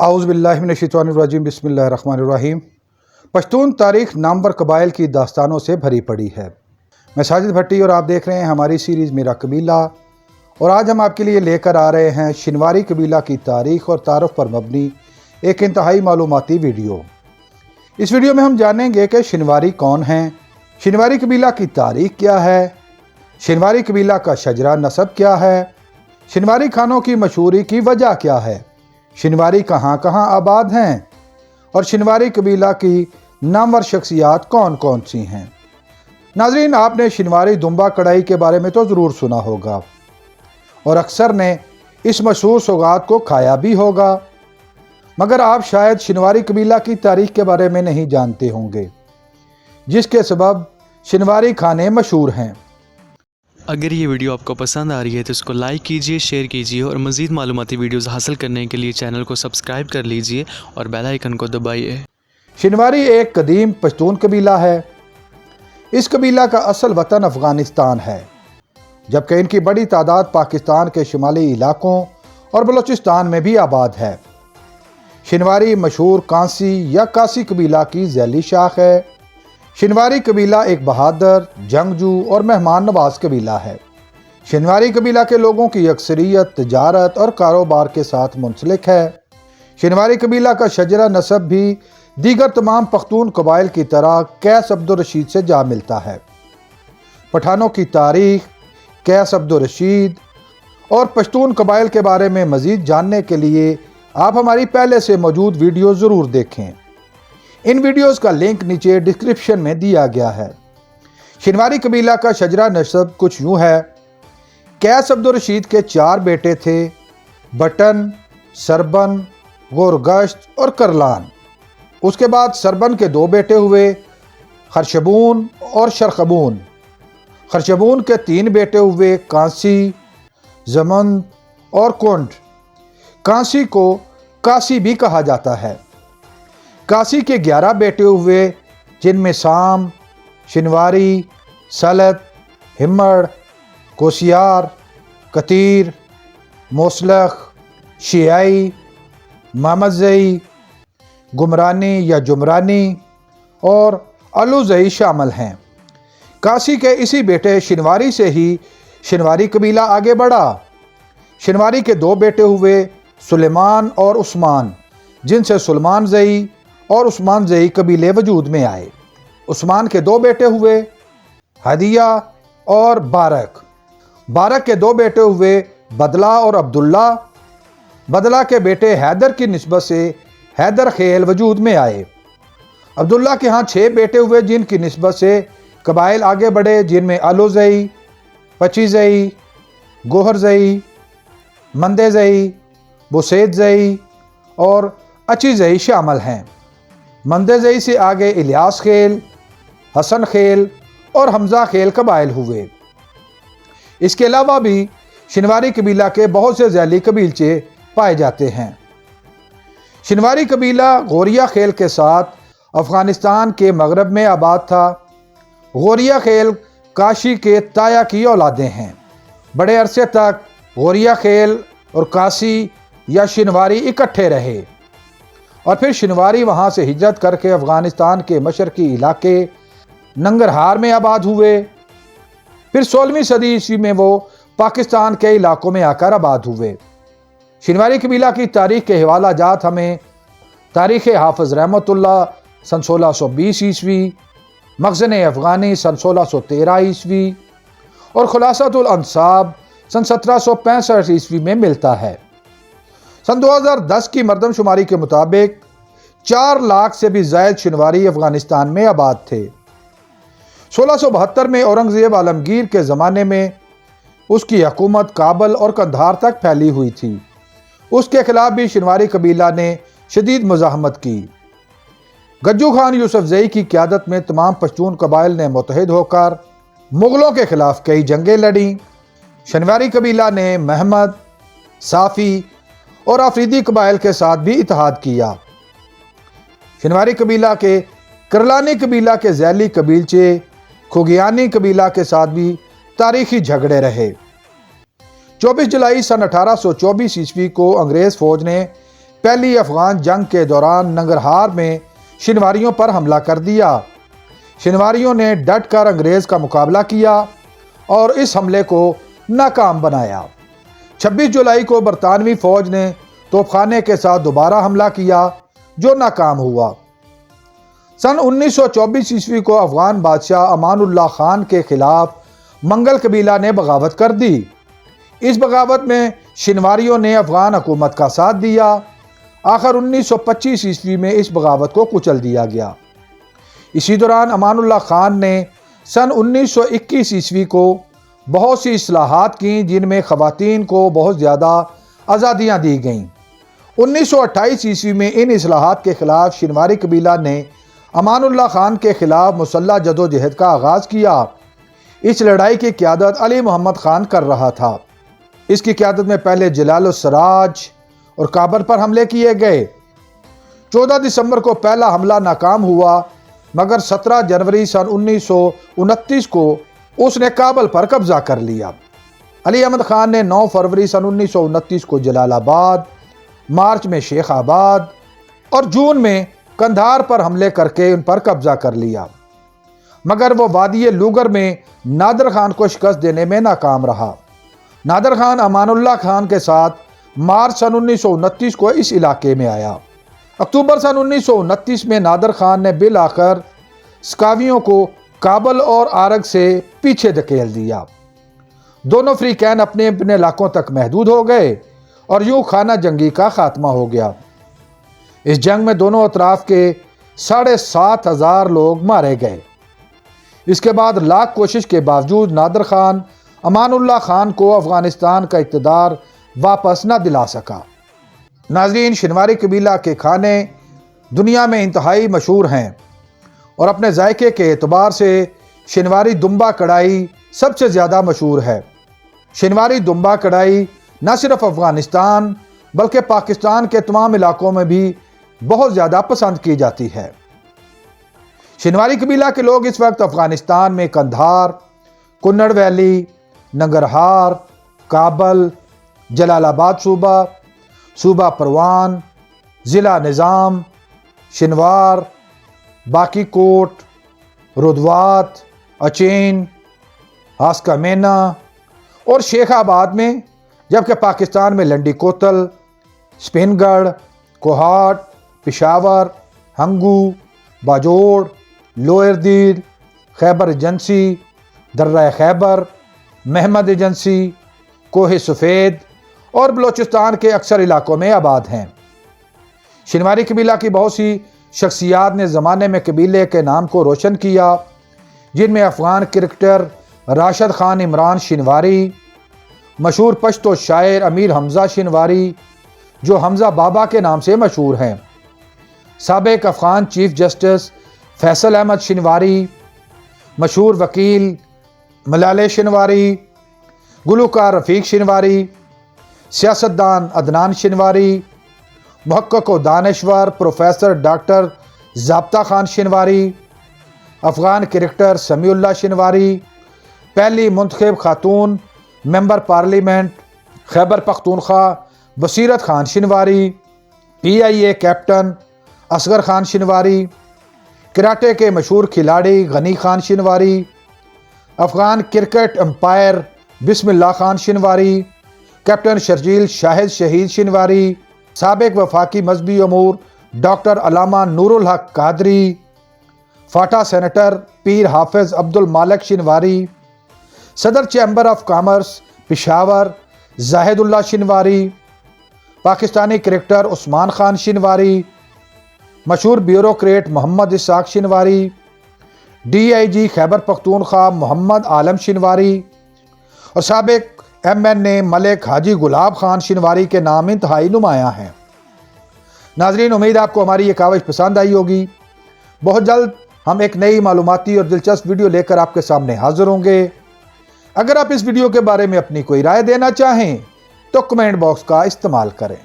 आऊज़ बिल्लाहि मिनश्शैतानिर्रजीम बिस्मिल्लाहिर्रहमानिर्रहीम। पश्तून तारीख़ नामवर कबाइल की दास्तानों से भरी पड़ी है। मैं साजिद भट्टी और आप देख रहे हैं हमारी सीरीज़ मेरा कबीला। और आज हम आपके लिए लेकर आ रहे हैं शिनवारी कबीला की तारीख़ और तारुफ पर मबनी एक इंतहाई मालूमाती वीडियो। इस वीडियो में हम जानेंगे कि शिनवारी कौन हैं, शिनवारी कबीला की तारीख़ क्या है, शिनवारी कबीला का शजरा नसब क्या है, शिनवारी खानों की मशहूरी की वजह क्या है, शिनवारी कहाँ कहाँ आबाद हैं और शिनवारी कबीला की नामवर शख्सियात कौन कौन सी हैं। नाज़रीन, आपने शिनवारी दुम्बा कढ़ाई के बारे में तो ज़रूर सुना होगा और अक्सर ने इस मशहूर सौगात को खाया भी होगा, मगर आप शायद शिनवारी कबीला की तारीख़ के बारे में नहीं जानते होंगे, जिसके सबब शिनवारी खाने मशहूर हैं। अगर ये वीडियो आपको पसंद आ रही है तो इसको लाइक कीजिए, शेयर कीजिए और मज़ीद मालूमाती वीडियोस हासिल करने के लिए चैनल को सब्सक्राइब कर लीजिए और बेल आइकन को दबाइए। शिनवारी एक कदीम पश्तून कबीला है। इस कबीला का असल वतन अफ़गानिस्तान है, जबकि इनकी बड़ी तादाद पाकिस्तान के शुमाली इलाकों और बलूचिस्तान में भी आबाद है। शिनवारी मशहूर कांसी या कासी कबीला की झैली शाख है। शिनवारी कबीला एक बहादुर, जंगजू और मेहमान नवाज कबीला है। शिनवारी कबीला के लोगों की अक्सरियत तिजारत और कारोबार के साथ मुंसलिक है। शिनवारी कबीला का शजरा नसब भी दीगर तमाम पख्तून कबाइल की तरह कैस अब्दुल रशीद से जा मिलता है। पठानों की तारीख़, कैस अब्दुल रशीद और पश्तून कबाइल के बारे में मज़ीद जानने के लिए आप हमारी पहले से मौजूद वीडियो ज़रूर देखें। इन वीडियोस का लिंक नीचे डिस्क्रिप्शन में दिया गया है। शिनवारी कबीला का शजरा नसब कुछ यूँ है। कैस अब्दुल रशीद के 4 बेटे थे, बटन, सरबन, गोरगश्त और करलान। उसके बाद सरबन के 2 बेटे हुए, खरशबून और शरखबून। खरशबून के 3 बेटे हुए, कांसी, जमंद और कुंड। कांसी को कासी भी कहा जाता है। कासी के 11 बेटे हुए, जिनमें साम, शिनवारी, सलत, हिम्मड़, कोसियार, कतीर, मोसलख, शियाई, मामदज़ई, गुमरानी या जुमरानी और अलुज़ई शामिल हैं। कासी के इसी बेटे शिनवारी से ही शिनवारी कबीला आगे बढ़ा। शिनवारी के 2 बेटे हुए, सुलेमान और उस्मान, जिनसे सुलेमान ज़ई और उस्मान ज़ई कबीले वजूद में आए। उस्मान के 2 बेटे हुए, हदिया और बारक। बारक के 2 बेटे हुए, बदला और अब्दुल्ला। बदला के बेटे हैदर की निस्बत से हैदर खेल वजूद में आए। अब्दुल्ला के यहाँ 6 बेटे हुए, जिनकी निस्बत से कबाइल आगे बढ़े, जिनमें अलुज़ई, पचीज़ई, गोहरज़ई, मंदेज़ई, बुसैदज़ई और अचीज़ई शामिल हैं। मंदेज़ई से आगे इलियास खेल, हसन खेल और हमज़ा खेल कबाइल हुए। इसके अलावा भी शिनवारी कबीला के बहुत से झैली कबीलचे पाए जाते हैं। शिनवारी कबीला गौरिया खेल के साथ अफ़गानिस्तान के मगरब में आबाद था। गौरिया खेल काशी के ताया की औलादें हैं। बड़े अरसे तक गौरिया खेल और कासी या शिनवारी इकट्ठे रहे और फिर शिनवारी वहाँ से हिजरत करके अफ़गानिस्तान के मशरकी इलाके नंगरहार में आबाद हुए। फिर 16वीं सदी ईस्वी में वो पाकिस्तान के इलाकों में आकर आबाद हुए। शिनवारी कबीला की तारीख़ के हवाला जात हमें तारीख़ हाफ़िज़ रहमतुल्लाह सन 1620 ईस्वी, मख़ज़न अफ़गानी सन 1613 ईस्वी और खुलासतुल अंसाब सन 1765 ईस्वी में मिलता है। सन 2010 की मरदमशुमारी के मुताबिक 4 लाख से भी ज़ायद शिनवारी अफ़गानिस्तान में आबाद थे। 1672 में औरंगज़ेब आलमगीर के ज़माने में उसकी हुकूमत काबल और कंधार तक फैली हुई थी। उसके खिलाफ भी शिनवारी कबीला ने शदीद मुज़ाहमत की। गज्जू खान यूसुफ़ज़ई की क़यादत में तमाम पश्तून कबाइल ने मुत्तहिद होकर मुग़लों के खिलाफ कई जंगें लड़ीं। शिनवारी कबीला ने महमद, साफ़ी और आफरीदी कबाइल के साथ भी इत्तेहाद किया। शिनवारी कबीला के करलानी कबीला के झैली कबीलचे खुगियानी कबीला के साथ भी तारीखी झगड़े रहे। 24 जुलाई सन 1824 ईस्वी को अंग्रेज़ फ़ौज ने پہلی افغان جنگ کے دوران ننگرہار میں شنواریوں پر حملہ کر دیا۔ شنواریوں نے ڈٹ کر انگریز کا مقابلہ کیا اور اس حملے کو ناکام بنایا۔ 26 جولائی کو برطانوی فوج نے توپ خانے کے ساتھ دوبارہ حملہ کیا جو ناکام ہوا۔ سن 1924 عیسوی کو افغان بادشاہ امان اللہ خان کے خلاف منگل قبیلہ نے بغاوت کر دی۔ اس بغاوت میں شنواریوں نے افغان حکومت کا ساتھ دیا۔ آخر 1925 عیسوی میں اس بغاوت کو کچل دیا گیا۔ اسی دوران امان اللہ خان نے سن 1921 عیسوی کو بہت سی اصلاحات کیں جن میں خواتین کو بہت زیادہ آزادیاں دی گئیں۔ 1928 عیسوی میں ان اصلاحات کے خلاف شنواری قبیلہ نے امان اللہ خان کے خلاف مسلح جدوجہد کا آغاز کیا۔ اس لڑائی کی قیادت علی محمد خان کر رہا تھا۔ اس کی قیادت میں پہلے جلال السراج اور کابل پر حملے کیے گئے۔ 14 دسمبر کو پہلا حملہ ناکام ہوا، مگر 17 جنوری سن 1929 کو اس نے کابل پر قبضہ کر لیا۔ علی احمد خان نے 9 فروری سن 1929 کو جلال آباد، مارچ میں شیخ آباد اور جون میں قندھار پر حملے کر کے ان پر قبضہ کر لیا، مگر وہ وادی لوگر میں نادر خان کو شکست دینے میں ناکام رہا۔ نادر خان امان اللہ خان کے ساتھ مارچ سن 1929 کو اس علاقے میں آیا۔ اکتوبر سن 1929 میں نادر خان نے بالآخر سکاویوں کو کابل اور آرگ سے پیچھے دھکیل دیا۔ دونوں فریقین اپنے اپنے علاقوں تک محدود ہو گئے اور یوں خانہ جنگی کا خاتمہ ہو گیا۔ اس جنگ میں دونوں اطراف کے 7,500 لوگ مارے گئے۔ اس کے بعد لاکھ کوشش کے باوجود نادر خان امان اللہ خان کو افغانستان کا اقتدار واپس نہ دلا سکا۔ ناظرین، شنواری قبیلہ کے کھانے دنیا میں انتہائی مشہور ہیں اور اپنے ذائقے کے اعتبار سے شنواری دمبا کڑھائی سب سے زیادہ مشہور ہے۔ شنواری دمبا کڑھائی نہ صرف افغانستان بلکہ پاکستان کے تمام علاقوں میں بھی بہت زیادہ پسند کی جاتی ہے۔ شنواری قبیلہ کے لوگ اس وقت افغانستان میں قندھار، کنڑ ویلی، ننگرہار، کابل، جلال آباد صوبہ پروان، ضلع نظام، شنوار، باقی کوٹ، رودوات، اچین، ہاسکا مینا اور شیخ آباد میں، جبکہ پاکستان میں لنڈی کوتل، سپین گڑھ، کوہاٹ، پشاور، ہنگو، باجوڑ، لوئر دیر، خیبر ایجنسی، درہ خیبر، محمد ایجنسی، کوہ سفید اور بلوچستان کے اکثر علاقوں میں آباد ہیں۔ شنواری قبیلہ کی بہت سی شخصیات نے زمانے میں قبیلے کے نام کو روشن کیا، جن میں افغان کرکٹر راشد خان عمران شنواری، مشہور پشتو شاعر امیر حمزہ شنواری جو حمزہ بابا کے نام سے مشہور ہیں، سابق افغان چیف جسٹس فیصل احمد شنواری، مشہور وکیل ملالے شنواری، گلوکار رفیق شنواری، سیاستدان عدنان شنواری، محقق و دانشور پروفیسر ڈاکٹر ضابطہ خان شنواری، افغان کرکٹر سمیع اللہ شنواری، پہلی منتخب خاتون ممبر پارلیمنٹ خیبر پختونخوا بصیرت Khan Shinwari, PIA captain Asghar Khan Shinwari, karate کے مشہور کھلاڑی غنی خان شنواری، افغان کرکٹ امپائر بسم اللہ خان شنواری، کیپٹن شرجیل شاہد شہید شنواری، سابق وفاقی مذہبی امور ڈاکٹر علامہ نور الحق قادری، فاٹا سینیٹر پیر حافظ عبد المالک شنواری، صدر chamber of commerce Peshawar Zahid Ullah Shinwari, Pakistani cricketer Usman Khan Shinwari, مشہور بیوروکریٹ محمد اسحاق شنواری، DIG خیبر پختونخوا محمد عالم شنواری اور سابق MNA ملک حاجی گلاب خان شنواری کے نام انتہائی نمایاں ہیں۔ ناظرین، امید آپ کو ہماری یہ کاوش پسند آئی ہوگی۔ بہت جلد ہم ایک نئی معلوماتی اور دلچسپ ویڈیو لے کر آپ کے سامنے حاضر ہوں گے۔ اگر آپ اس ویڈیو کے بارے میں اپنی کوئی رائے دینا چاہیں تو کمنٹ باکس کا استعمال کریں۔